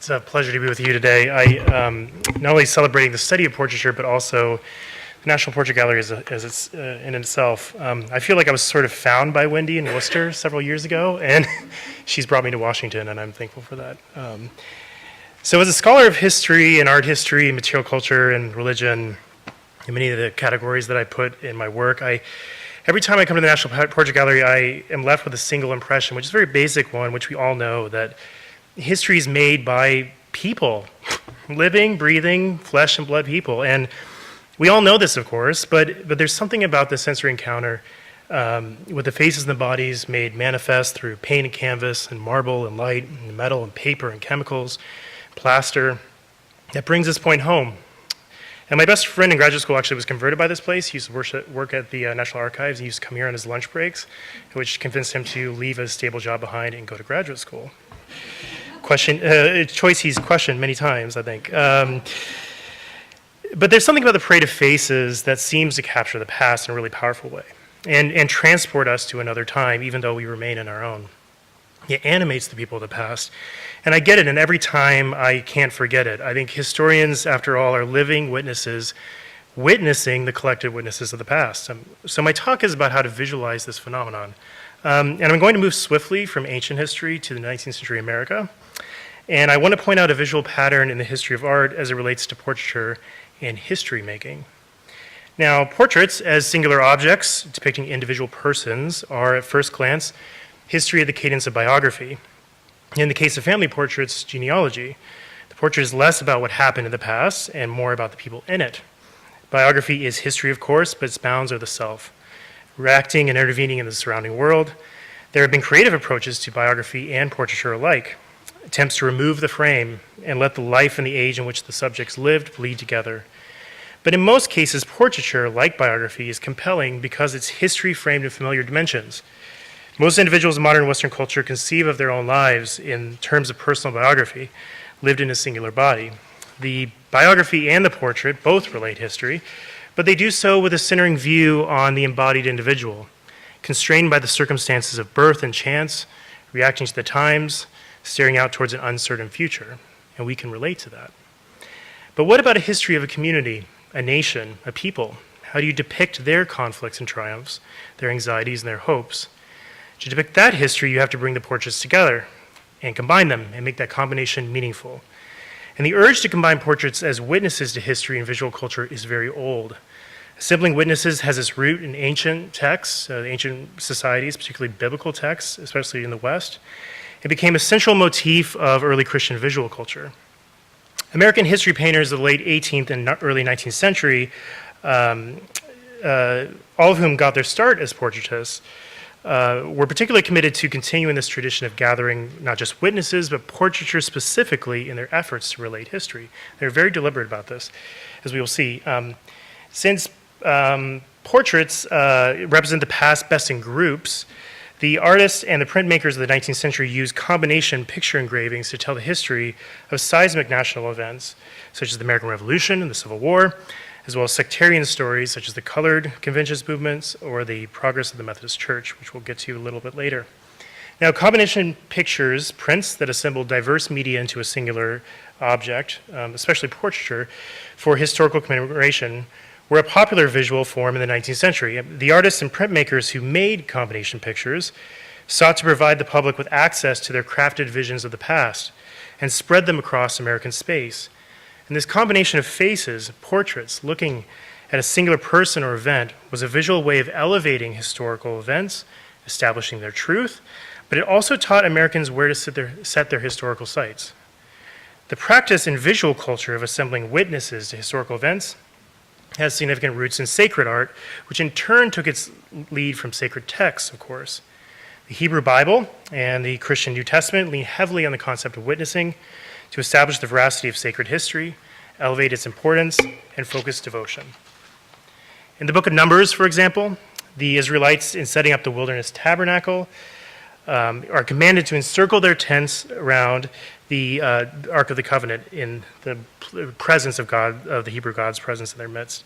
It's a pleasure to be with you today. I not only celebrating the study of portraiture, but also the National Portrait Gallery as it's in itself. I feel like I was sort of found by Wendy in Worcester several years ago, and she's brought me to Washington, and I'm thankful for that. So as a scholar of history and art history, material culture, and religion, in many of the categories that I put in my work, every time I come to the National Portrait Gallery, I am left with a single impression, which is a very basic one, which we all know, that history is made by people, living, breathing, flesh and blood people. And we all know this, of course, but there's something about the sensory encounter with the faces and the bodies made manifest through paint and canvas and marble and light and metal and paper and chemicals, plaster, that brings this point home. And my best friend in graduate school actually was converted by this place. He used to work at the National Archives. He used to come here on his lunch breaks, which convinced him to leave a stable job behind and go to graduate school. Choice he's questioned many times, I think. But there's something about the parade of faces that seems to capture the past in a really powerful way and transport us to another time, even though we remain in our own. It animates the people of the past. And I get it, and every time I can't forget it. I think historians, after all, are living witnesses, witnessing the collective witnesses of the past. So my talk is about how to visualize this phenomenon. And I'm going to move swiftly from ancient history to the 19th century America. And I want to point out a visual pattern in the history of art as it relates to portraiture and history making. Now, portraits as singular objects depicting individual persons are, at first glance, history of the cadence of biography. In the case of family portraits, genealogy. The portrait is less about what happened in the past and more about the people in it. Biography is history, of course, but its bounds are the self, reacting and intervening in the surrounding world. There have been creative approaches to biography and portraiture alike. Attempts to remove the frame and let the life and the age in which the subjects lived bleed together. But in most cases, portraiture, like biography, is compelling because it's history framed in familiar dimensions. Most individuals in modern Western culture conceive of their own lives in terms of personal biography, lived in a singular body. The biography and the portrait both relate history, but they do so with a centering view on the embodied individual, constrained by the circumstances of birth and chance, reacting to the times, staring out towards an uncertain future, and we can relate to that. But what about a history of a community, a nation, a people? How do you depict their conflicts and triumphs, their anxieties and their hopes? To depict that history, you have to bring the portraits together and combine them and make that combination meaningful. And the urge to combine portraits as witnesses to history and visual culture is very old. Assembling witnesses has its root in ancient texts, ancient societies, particularly biblical texts, especially in the West. It became a central motif of early Christian visual culture. American history painters of the late 18th and early 19th century, all of whom got their start as portraitists, were particularly committed to continuing this tradition of gathering not just witnesses, but portraiture specifically in their efforts to relate history. They're very deliberate about this, as we will see. Since portraits represent the past best in groups, the artists and the printmakers of the 19th century used combination picture engravings to tell the history of seismic national events, such as the American Revolution and the Civil War, as well as sectarian stories, such as the colored conventions movements or the progress of the Methodist Church, which we'll get to a little bit later. Now, combination pictures, prints that assemble diverse media into a singular object, especially portraiture, for historical commemoration, were a popular visual form in the 19th century. The artists and printmakers who made combination pictures sought to provide the public with access to their crafted visions of the past and spread them across American space. And this combination of faces, portraits, looking at a singular person or event was a visual way of elevating historical events, establishing their truth, but it also taught Americans where to set their historical sites. The practice in visual culture of assembling witnesses to historical events has significant roots in sacred art, which in turn took its lead from sacred texts, of course. The Hebrew Bible and the Christian New Testament lean heavily on the concept of witnessing to establish the veracity of sacred history, elevate its importance, and focus devotion. In the book of Numbers, for example, the Israelites, in setting up the wilderness tabernacle, are commanded to encircle their tents around the Ark of the Covenant in the presence of God, of the Hebrew God's presence in their midst.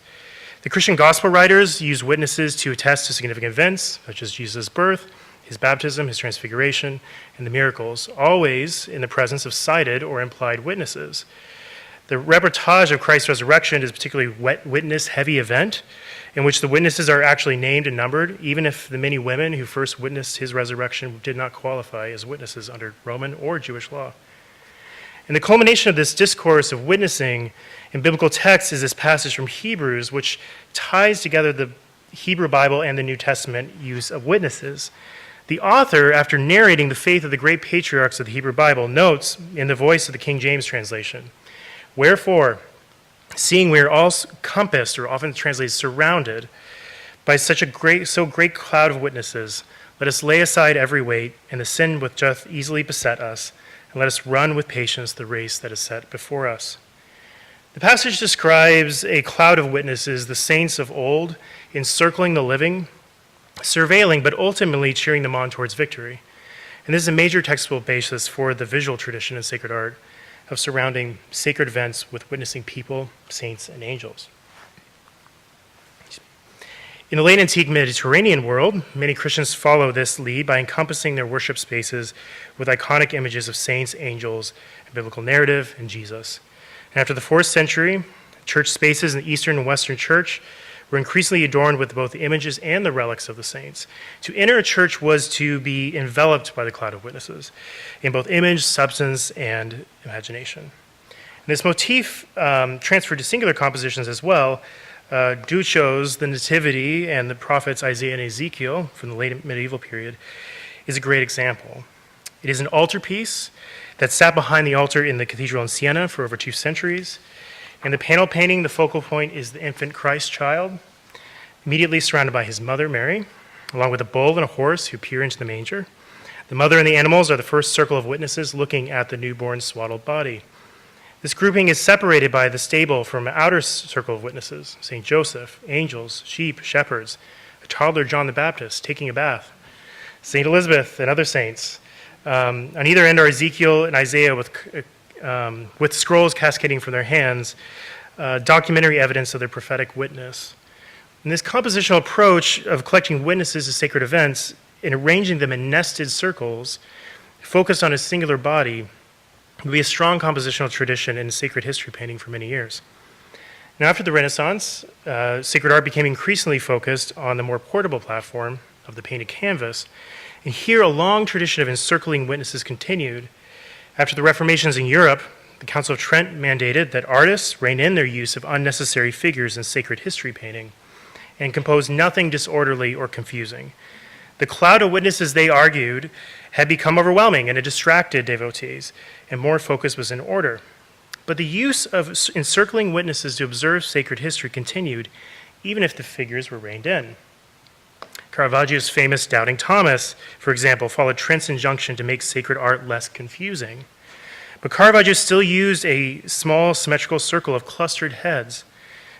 The Christian gospel writers use witnesses to attest to significant events, such as Jesus' birth, his baptism, his transfiguration, and the miracles, always in the presence of cited or implied witnesses. The reportage of Christ's resurrection is a particularly witness-heavy event in which the witnesses are actually named and numbered, even if the many women who first witnessed his resurrection did not qualify as witnesses under Roman or Jewish law. And the culmination of this discourse of witnessing in biblical texts is this passage from Hebrews, which ties together the Hebrew Bible and the New Testament use of witnesses. The author, after narrating the faith of the great patriarchs of the Hebrew Bible, notes in the voice of the King James translation, "Wherefore, seeing we are all compassed," or often translated surrounded, "by such a great cloud of witnesses, let us lay aside every weight and the sin which doth easily beset us, and let us run with patience the race that is set before us." The passage describes a cloud of witnesses, the saints of old, encircling the living, surveilling, but ultimately cheering them on towards victory. And this is a major textual basis for the visual tradition in sacred art of surrounding sacred events with witnessing people, saints, and angels. In the late antique Mediterranean world, many Christians follow this lead by encompassing their worship spaces with iconic images of saints, angels, and biblical narrative, and Jesus. And after the 4th century, church spaces in the Eastern and Western Church were increasingly adorned with both the images and the relics of the saints. To enter a church was to be enveloped by the cloud of witnesses in both image, substance, and imagination. And this motif transferred to singular compositions as well. Ducho's The Nativity and the prophets Isaiah and Ezekiel from the late medieval period is a great example. It is an altarpiece that sat behind the altar in the cathedral in Siena for over 2 centuries. In the panel painting, the focal point is the infant Christ child, immediately surrounded by his mother, Mary, along with a bull and a horse who peer into the manger. The mother and the animals are the first circle of witnesses looking at the newborn swaddled body. This grouping is separated by the stable from an outer circle of witnesses, St. Joseph, angels, sheep, shepherds, a toddler John the Baptist taking a bath, St. Elizabeth and other saints. On either end are Ezekiel and Isaiah with scrolls cascading from their hands, documentary evidence of their prophetic witness. And this compositional approach of collecting witnesses to sacred events and arranging them in nested circles focused on a singular body would be a strong compositional tradition in sacred history painting for many years. Now, after the Renaissance, sacred art became increasingly focused on the more portable platform of the painted canvas. And here, a long tradition of encircling witnesses continued. After the Reformations in Europe, the Council of Trent mandated that artists rein in their use of unnecessary figures in sacred history painting and compose nothing disorderly or confusing. The cloud of witnesses, they argued, had become overwhelming and it distracted devotees, and more focus was in order. But the use of encircling witnesses to observe sacred history continued, even if the figures were reined in. Caravaggio's famous Doubting Thomas, for example, followed Trent's injunction to make sacred art less confusing. But Caravaggio still used a small symmetrical circle of clustered heads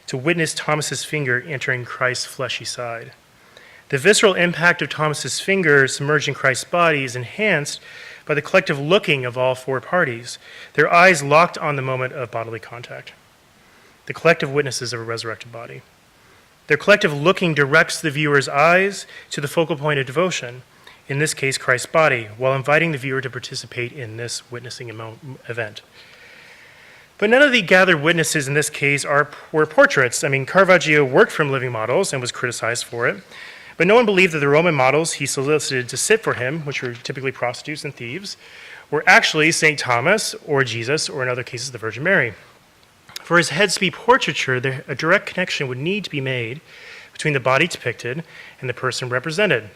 to witness Thomas's finger entering Christ's fleshy side. The visceral impact of Thomas's finger submerging Christ's body is enhanced by the collective looking of all 4 parties, their eyes locked on the moment of bodily contact. The collective witnesses of a resurrected body. Their collective looking directs the viewer's eyes to the focal point of devotion, in this case, Christ's body, while inviting the viewer to participate in this witnessing event. But none of the gathered witnesses in this case were portraits. I mean, Caravaggio worked from living models and was criticized for it, but no one believed that the Roman models he solicited to sit for him, which were typically prostitutes and thieves, were actually St. Thomas or Jesus, or in other cases, the Virgin Mary. For his heads to be portraiture, a direct connection would need to be made between the body depicted and the person represented.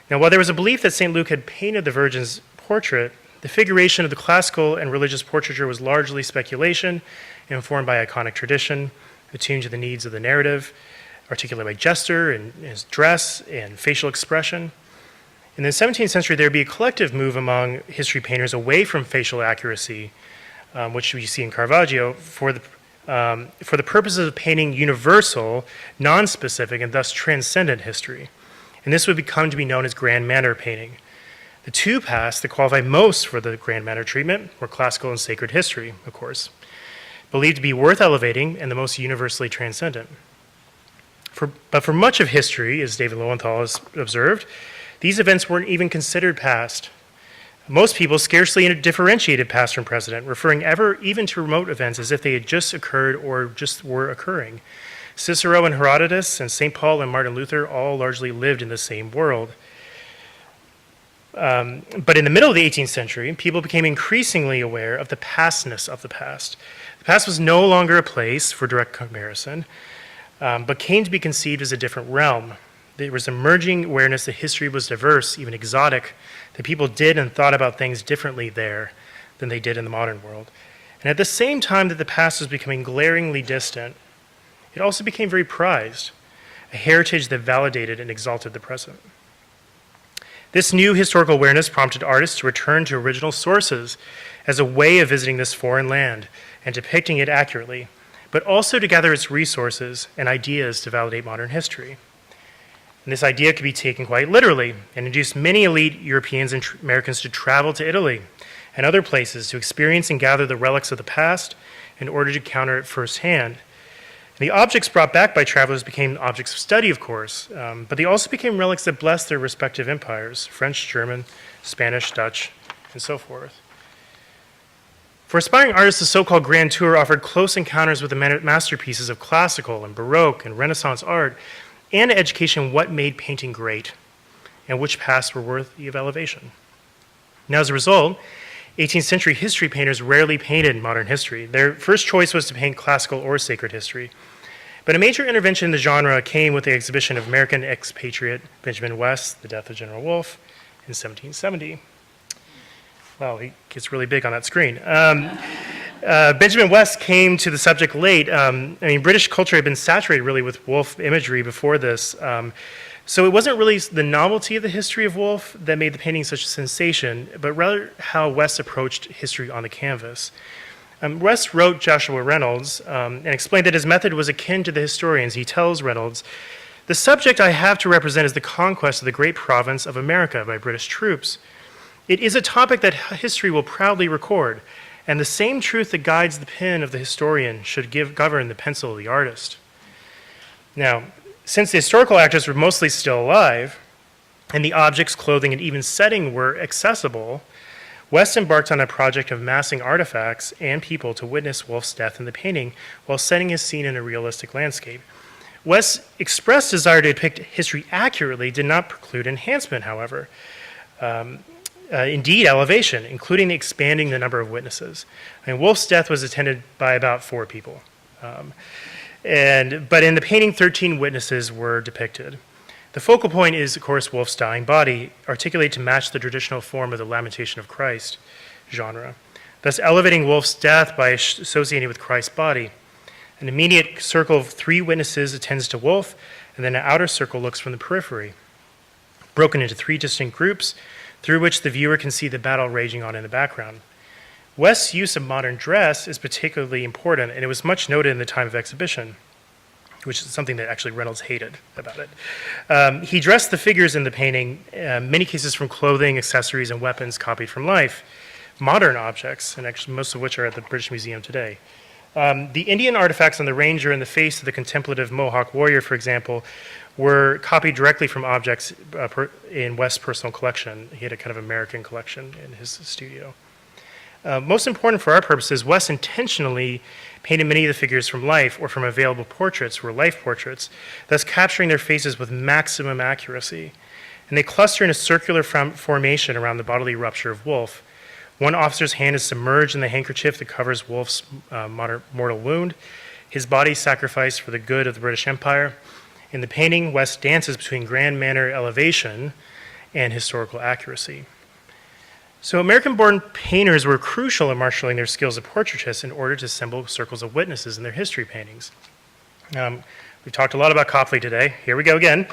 Now, while there was a belief that St. Luke had painted the Virgin's portrait, the figuration of the classical and religious portraiture was largely speculation, informed by iconic tradition, attuned to the needs of the narrative, articulated by gesture and his dress and facial expression. In the 17th century, there would be a collective move among history painters away from facial accuracy, which we see in Caravaggio, for the purposes of painting universal, non-specific, and thus transcendent history. And this would become to be known as Grand Manor painting. The 2 paths that qualify most for the Grand Manor treatment were classical and sacred history, of course, believed to be worth elevating and the most universally transcendent. But for much of history, as David Lowenthal has observed, These events weren't even considered past. Most people scarcely differentiated past from present, referring even to remote events as if they had just occurred or just were occurring. Cicero and Herodotus and St. Paul and Martin Luther all largely lived in the same world. But in the middle of the 18th century, people became increasingly aware of the pastness of the past. The past was no longer a place for direct comparison, but came to be conceived as a different realm. There was emerging awareness that history was diverse, even exotic, that people did and thought about things differently there than they did in the modern world. And at the same time that the past was becoming glaringly distant, it also became very prized, a heritage that validated and exalted the present. This new historical awareness prompted artists to return to original sources as a way of visiting this foreign land and depicting it accurately, but also to gather its resources and ideas to validate modern history. And this idea could be taken quite literally and induced many elite Europeans and Americans to travel to Italy and other places to experience and gather the relics of the past in order to counter it firsthand. And the objects brought back by travelers became objects of study, of course, but they also became relics that blessed their respective empires, French, German, Spanish, Dutch, and so forth. For aspiring artists, the so-called Grand Tour offered close encounters with the masterpieces of classical and Baroque and Renaissance art, and education what made painting great and which pasts were worthy of elevation. Now, as a result, 18th century history painters rarely painted modern history. Their first choice was to paint classical or sacred history. But a major intervention in the genre came with the exhibition of American expatriate Benjamin West, The Death of General Wolfe, in 1770. Wow, he gets really big on that screen. Benjamin West came to the subject late. British culture had been saturated really with Wolfe imagery before this. So it wasn't really the novelty of the history of Wolfe that made the painting such a sensation, but rather how West approached history on the canvas. West wrote Joshua Reynolds and explained that his method was akin to the historians. He tells Reynolds, "The subject I have to represent is the conquest of the great province of America by British troops. It is a topic that history will proudly record, and the same truth that guides the pen of the historian should govern the pencil of the artist." Now, since the historical actors were mostly still alive, and the objects, clothing, and even setting were accessible, West embarked on a project of massing artifacts and people to witness Wolfe's death in the painting while setting his scene in a realistic landscape. West's expressed desire to depict history accurately did not preclude enhancement, however. Indeed, elevation, including expanding the number of witnesses. Wolfe's death was attended by about 4 people. But in the painting, 13 witnesses were depicted. The focal point is, of course, Wolfe's dying body, articulated to match the traditional form of the Lamentation of Christ genre, thus elevating Wolfe's death by associating with Christ's body. An immediate circle of 3 witnesses attends to Wolfe, and then an outer circle looks from the periphery, broken into 3 distinct groups, through which the viewer can see the battle raging on in the background. West's use of modern dress is particularly important, and it was much noted in the time of exhibition, which is something that actually Reynolds hated about it. He dressed the figures in the painting, many cases from clothing, accessories, and weapons copied from life, modern objects, and actually most of which are at the British Museum today. The Indian artifacts on the ranger and the face of the contemplative Mohawk warrior, for example, were copied directly from objects in West's personal collection. He had a kind of American collection in his studio. Most important for our purposes, West intentionally painted many of the figures from life or from available portraits were life portraits, thus capturing their faces with maximum accuracy. And they cluster in a circular formation around the bodily rupture of Wolfe. One officer's hand is submerged in the handkerchief that covers Wolfe's mortal wound. His body sacrificed for the good of the British Empire. In the painting, West dances between grand manner elevation and historical accuracy. So American-born painters were crucial in marshaling their skills as portraitists in order to assemble circles of witnesses in their history paintings. We've talked a lot about Copley today. Here we go again.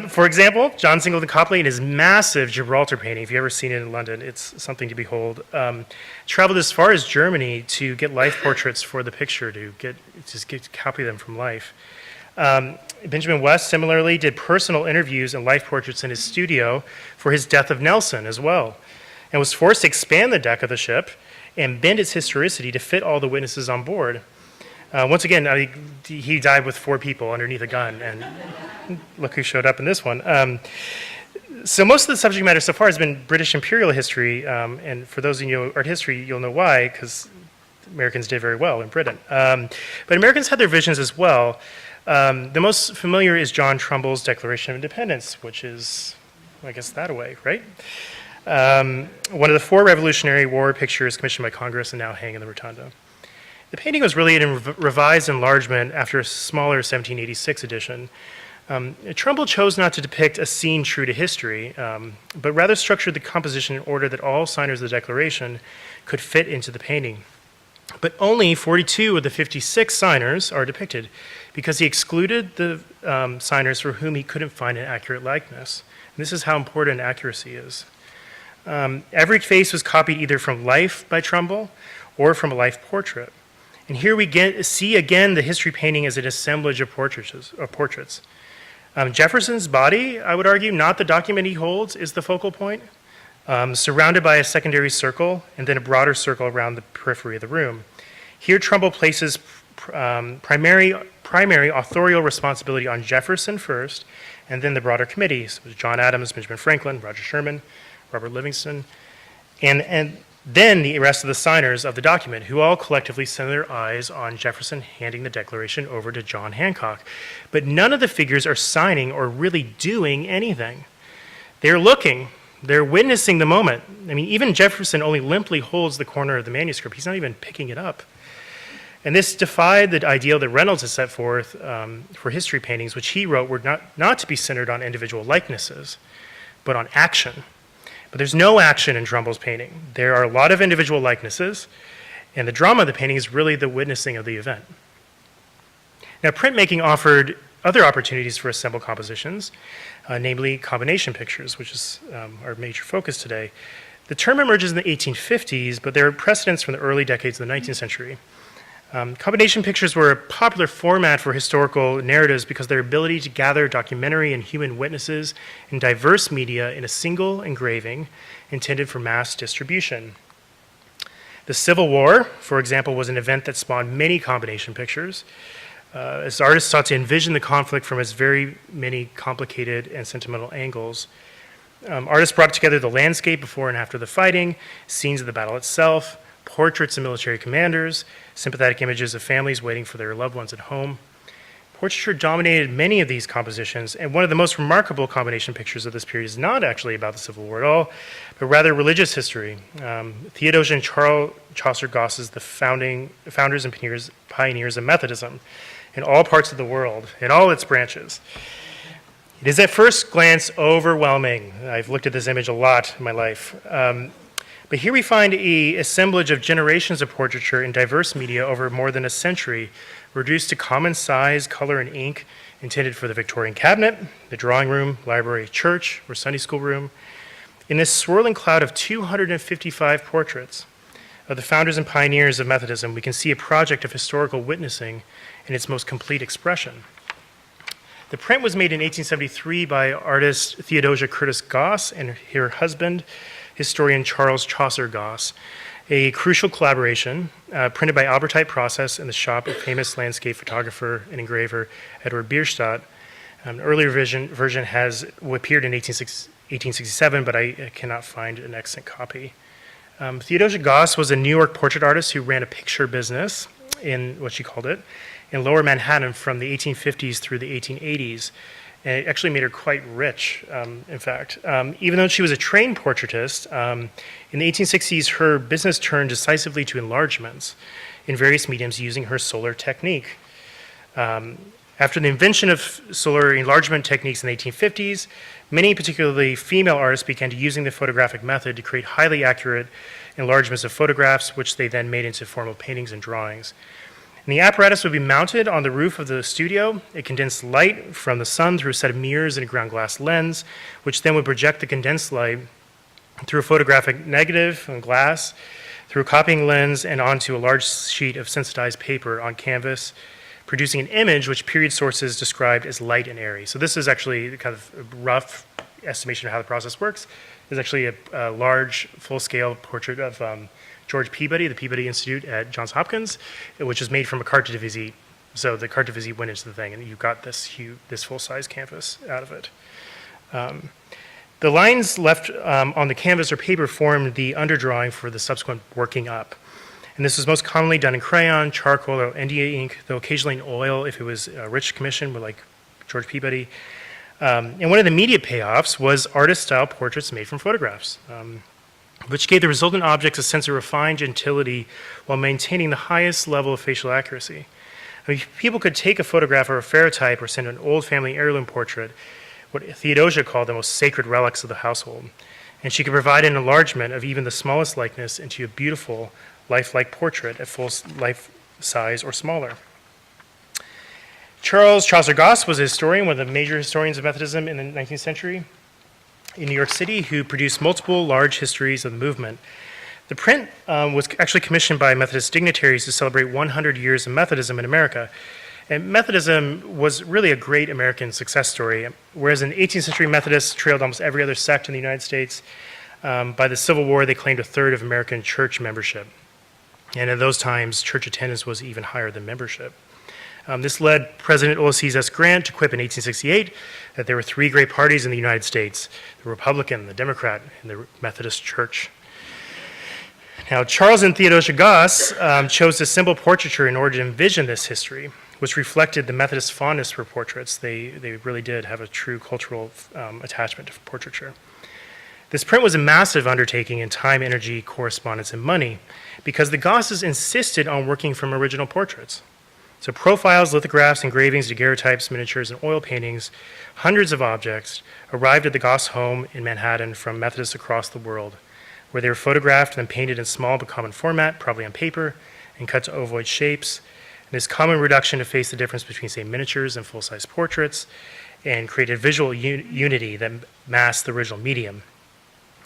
For example, John Singleton Copley in his massive Gibraltar painting, if you've ever seen it in London, it's something to behold, traveled as far as Germany to get life portraits for the picture, to copy them from life. Benjamin West similarly did personal interviews and life portraits in his studio for his Death of Nelson as well, and was forced to expand the deck of the ship and bend its historicity to fit all the witnesses on board. Once again, he died with 4 people underneath a gun, and look who showed up in this one. So most of the subject matter so far has been British imperial history, and for those of you who know art history, you'll know why, because Americans did very well in Britain. But Americans had their visions as well. The most familiar is John Trumbull's Declaration of Independence, which is, I guess, that away, right? One of the 4 Revolutionary War pictures commissioned by Congress and now hang in the Rotunda. The painting was really a revised enlargement after a smaller 1786 edition. Trumbull chose not to depict a scene true to history, but rather structured the composition in order that all signers of the Declaration could fit into the painting. But only 42 of the 56 signers are depicted because he excluded the signers for whom he couldn't find an accurate likeness. And this is how important accuracy is. Every face was copied either from life by Trumbull or from a life portrait. And here we see again the history painting as an assemblage of portraits. Jefferson's body, I would argue, not the document he holds, is the focal point, surrounded by a secondary circle and then a broader circle around the periphery of the room. Here, Trumbull places primary authorial responsibility on Jefferson first, and then the broader committees, John Adams, Benjamin Franklin, Roger Sherman, Robert Livingston, and then the rest of the signers of the document, who all collectively center their eyes on Jefferson handing the Declaration over to John Hancock. But none of the figures are signing or really doing anything. They're looking, they're witnessing the moment. I mean, even Jefferson only limply holds the corner of the manuscript. He's not even picking it up. And this defied the ideal that Reynolds has set forth for history paintings, which he wrote were not to be centered on individual likenesses, but on action. But there's no action in Trumbull's painting. There are a lot of individual likenesses, and the drama of the painting is really the witnessing of the event. Now, printmaking offered other opportunities for assembled compositions, namely combination pictures, which is our major focus today. The term emerges in the 1850s, but there are precedents from the early decades of the 19th century. Combination pictures were a popular format for historical narratives because their ability to gather documentary and human witnesses in diverse media in a single engraving intended for mass distribution. The Civil War, for example, was an event that spawned many combination pictures, as artists sought to envision the conflict from its very many complicated and sentimental angles. Artists brought together the landscape before and after the fighting, scenes of the battle itself, portraits of military commanders, sympathetic images of families waiting for their loved ones at home. Portraiture dominated many of these compositions, and one of the most remarkable combination pictures of this period is not actually about the Civil War at all, but rather religious history. Theodosia and Charles Chaucer Goss is the founders and pioneers of Methodism in all parts of the world, in all its branches. It is at first glance overwhelming. I've looked at this image a lot in my life. But here we find an assemblage of generations of portraiture in diverse media over more than a century, reduced to common size, color, and ink, intended for the Victorian cabinet, the drawing room, library, church, or Sunday school room. In this swirling cloud of 255 portraits of the founders and pioneers of Methodism, we can see a project of historical witnessing in its most complete expression. The print was made in 1873 by artist Theodosia Curtis Goss and her husband, historian Charles Chaucer Goss, a crucial collaboration printed by Albertite Process in the shop of famous landscape photographer and engraver Edward Bierstadt. An earlier version has appeared in 1867, but I cannot find an extant copy. Theodosia Goss was a New York portrait artist who ran a picture business, in what she called it, in Lower Manhattan from the 1850s through the 1880s. And it actually made her quite rich, in fact. Even though she was a trained portraitist, in the 1860s, her business turned decisively to enlargements in various mediums using her solar technique. After the invention of solar enlargement techniques in the 1850s, many, particularly female artists, began to using the photographic method to create highly accurate enlargements of photographs, which they then made into formal paintings and drawings. And the apparatus would be mounted on the roof of the studio. It condensed light from the sun through a set of mirrors and a ground glass lens, which then would project the condensed light through a photographic negative on glass, through a copying lens, and onto a large sheet of sensitized paper on canvas, producing an image which period sources described as light and airy. So this is actually kind of a rough estimation of how the process works. There's actually a large, full-scale portrait of George Peabody, the Peabody Institute at Johns Hopkins, which is made from a carte de visite. So the carte de visite went into the thing, and you got this full-size canvas out of it. The lines left on the canvas or paper formed the underdrawing for the subsequent working up. And this was most commonly done in crayon, charcoal, or India ink, though occasionally in oil if it was a rich commission, like George Peabody. And one of the immediate payoffs was artist-style portraits made from photographs, which gave the resultant objects a sense of refined gentility while maintaining the highest level of facial accuracy. I mean, people could take a photograph or a ferrotype or send an old family heirloom portrait, what Theodosia called the most sacred relics of the household. And she could provide an enlargement of even the smallest likeness into a beautiful, lifelike portrait at full life size or smaller. Charles Chaucer Goss was a historian, one of the major historians of Methodism in the 19th century in New York City, who produced multiple large histories of the movement. The print was actually commissioned by Methodist dignitaries to celebrate 100 years of Methodism in America. And Methodism was really a great American success story. Whereas in 18th century, Methodists trailed almost every other sect in the United States, by the Civil War, they claimed a third of American church membership. And in those times, church attendance was even higher than membership. This led President Ulysses S. Grant to quip in 1868 that there were three great parties in the United States: the Republican, the Democrat, and the Methodist Church. Now, Charles and Theodosia Goss chose the symbol portraiture in order to envision this history, which reflected the Methodist fondness for portraits. They really did have a true cultural attachment to portraiture. This print was a massive undertaking in time, energy, correspondence, and money, because the Gosses insisted on working from original portraits. So profiles, lithographs, engravings, daguerreotypes, miniatures, and oil paintings, hundreds of objects arrived at the Goss home in Manhattan from Methodists across the world, where they were photographed and then painted in small but common format, probably on paper, and cut to ovoid shapes. And this common reduction efface the difference between, say, miniatures and full-size portraits, and created visual unity that masked the original medium.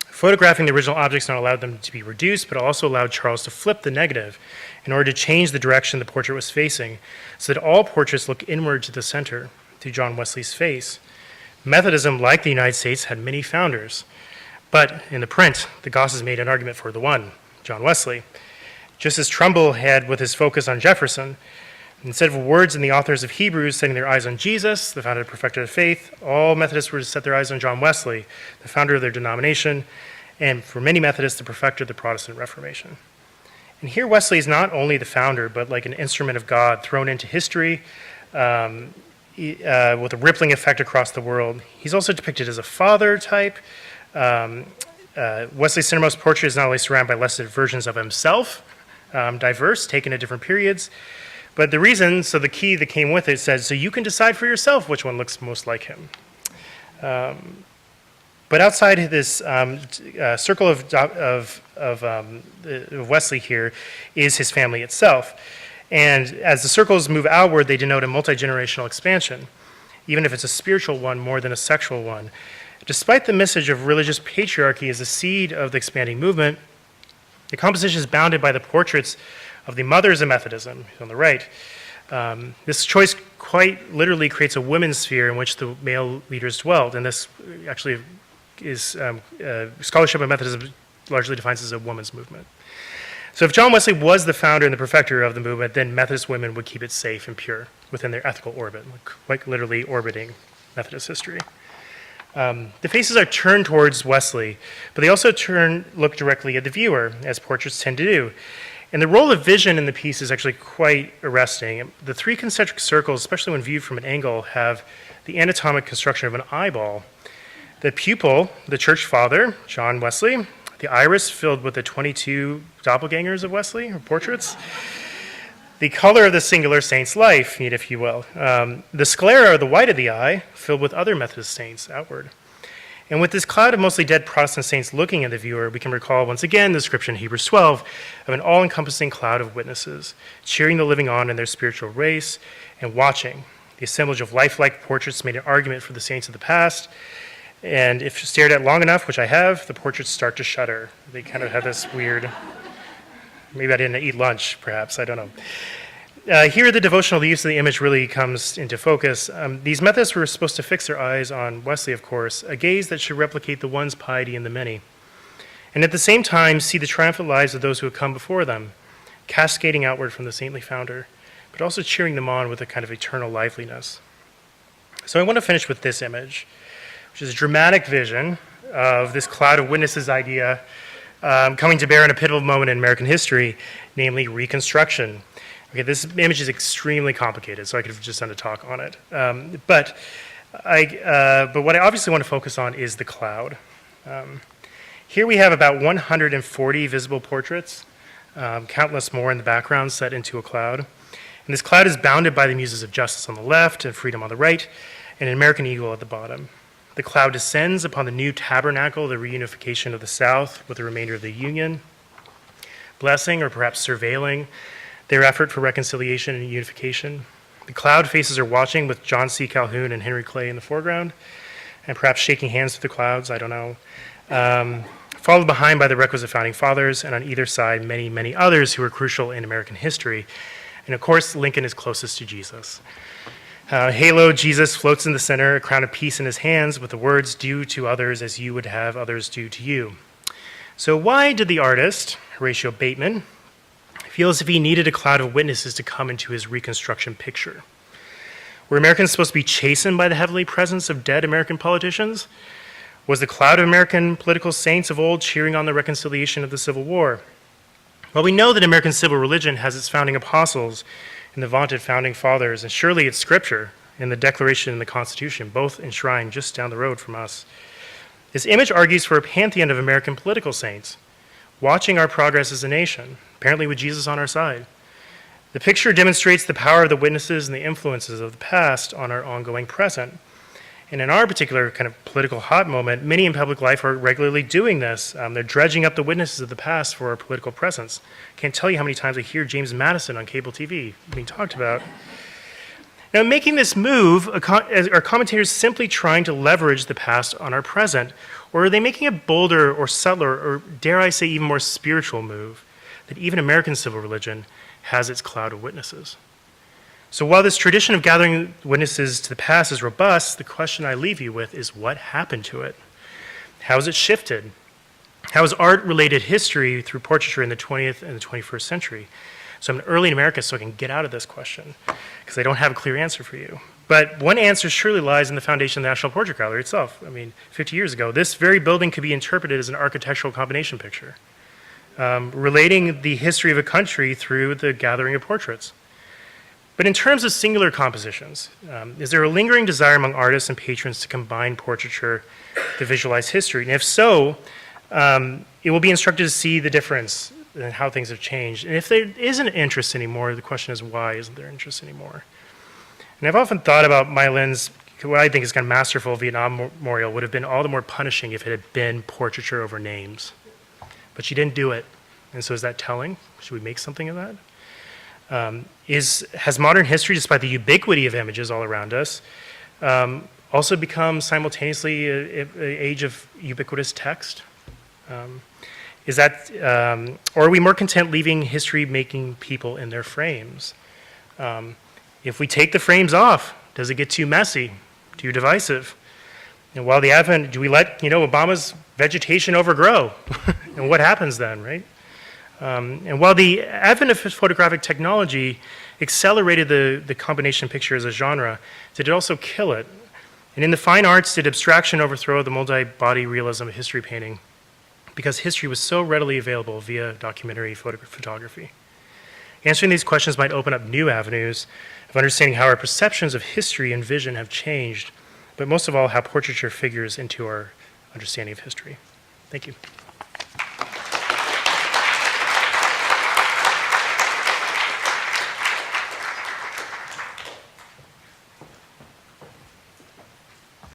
Photographing the original objects not allowed them to be reduced, but also allowed Charles to flip the negative in order to change the direction the portrait was facing, so that all portraits look inward to the center, to John Wesley's face. Methodism, like the United States, had many founders, but in the print, the Gosses made an argument for the one, John Wesley. Just as Trumbull had with his focus on Jefferson, instead of words in the authors of Hebrews setting their eyes on Jesus, the founder and perfecter of faith, all Methodists were to set their eyes on John Wesley, the founder of their denomination, and for many Methodists, the perfecter of the Protestant Reformation. And here Wesley is not only the founder, but like an instrument of God thrown into history with a rippling effect across the world. He's also depicted as a father type. Wesley's centermost portrait is not only surrounded by lesser versions of himself, diverse, taken at different periods, but the reason, so the key that came with it says, so you can decide for yourself which one looks most like him. But outside this circle of Wesley here is his family itself. And as the circles move outward, they denote a multi-generational expansion, even if it's a spiritual one more than a sexual one. Despite the message of religious patriarchy as the seed of the expanding movement, the composition is bounded by the portraits of the mothers of Methodism on the right. This choice quite literally creates a women's sphere in which the male leaders dwelled, and this actually is scholarship of Methodism largely defines as a woman's movement. So if John Wesley was the founder and the perfecter of the movement, then Methodist women would keep it safe and pure within their ethical orbit, quite literally orbiting Methodist history. The faces are turned towards Wesley, but they also look directly at the viewer, as portraits tend to do. And the role of vision in the piece is actually quite arresting. The three concentric circles, especially when viewed from an angle, have the anatomic construction of an eyeball. The pupil, the church father, John Wesley. The iris filled with the 22 doppelgangers of Wesley, or portraits. The color of the singular saint's life, if you will. The sclera, or the white of the eye, filled with other Methodist saints outward. And with this cloud of mostly dead Protestant saints looking at the viewer, we can recall once again the description in Hebrews 12 of an all-encompassing cloud of witnesses, cheering the living on in their spiritual race and watching. The assemblage of lifelike portraits made an argument for the saints of the past, and if stared at long enough, which I have, the portraits start to shudder. They kind of have this weird, maybe I didn't eat lunch, perhaps, I don't know. Here, the devotional use of the image really comes into focus. These Methodists were supposed to fix their eyes on Wesley, of course, a gaze that should replicate the one's piety in the many, and at the same time see the triumphant lives of those who have come before them, cascading outward from the saintly founder, but also cheering them on with a kind of eternal liveliness. So I want to finish with this image, which is a dramatic vision of this cloud of witnesses idea coming to bear in a pivotal moment in American history, namely Reconstruction. Okay, this image is extremely complicated, so I could have just done a talk on it. But what I obviously want to focus on is the cloud. Here we have about 140 visible portraits, countless more in the background set into a cloud. And this cloud is bounded by the muses of justice on the left and freedom on the right, and an American eagle at the bottom. The cloud descends upon the new tabernacle, the reunification of the South with the remainder of the Union, blessing or perhaps surveilling their effort for reconciliation and unification. The cloud faces are watching with John C. Calhoun and Henry Clay in the foreground, and perhaps shaking hands through the clouds, I don't know. Followed behind by the requisite founding fathers, and on either side, many, many others who were crucial in American history. And of course, Lincoln is closest to Jesus. Halo Jesus floats in the center, a crown of peace in his hands, with the words, "Do to others as you would have others do to you." So why did the artist, Horatio Bateman, feel as if he needed a cloud of witnesses to come into his Reconstruction picture? Were Americans supposed to be chastened by the heavenly presence of dead American politicians? Was the cloud of American political saints of old cheering on the reconciliation of the Civil War? Well, we know that American civil religion has its founding apostles and the vaunted founding fathers, and surely it's scripture in the Declaration and the Constitution, both enshrined just down the road from us. This image argues for a pantheon of American political saints, watching our progress as a nation, apparently with Jesus on our side. The picture demonstrates the power of the witnesses and the influences of the past on our ongoing present. And in our particular kind of political hot moment, many in public life are regularly doing this. They're dredging up the witnesses of the past for our political presence. Can't tell you how many times I hear James Madison on cable TV being talked about. Now, making this move, are commentators simply trying to leverage the past on our present, or are they making a bolder or subtler, or dare I say even more spiritual move, that even American civil religion has its cloud of witnesses? So while this tradition of gathering witnesses to the past is robust, the question I leave you with is what happened to it? How has it shifted? How has art-related history through portraiture in the 20th and the 21st century? So I'm early in America, so I can get out of this question, because I don't have a clear answer for you. But one answer surely lies in the foundation of the National Portrait Gallery itself. I mean, 50 years ago, this very building could be interpreted as an architectural combination picture, relating the history of a country through the gathering of portraits. But in terms of singular compositions, is there a lingering desire among artists and patrons to combine portraiture to visualize history? And if so, it will be instructive to see the difference and how things have changed. And if there isn't interest anymore, the question is why isn't there interest anymore? And I've often thought about Maya Lin's, what I think is kind of masterful Vietnam memorial would have been all the more punishing if it had been portraiture over names. But she didn't do it. And so is that telling? Should we make something of that? Has modern history, despite the ubiquity of images all around us, also become simultaneously an age of ubiquitous text? Or are we more content leaving history-making people in their frames? If we take the frames off, does it get too messy, too divisive? And while the advent, do we let Obama's vegetation overgrow? And what happens then, right? And while the advent of photographic technology accelerated the combination picture as a genre, did it also kill it? And in the fine arts, did abstraction overthrow the multi-body realism of history painting? Because history was so readily available via documentary photography. Answering these questions might open up new avenues of understanding how our perceptions of history and vision have changed, but most of all, how portraiture figures into our understanding of history. Thank you.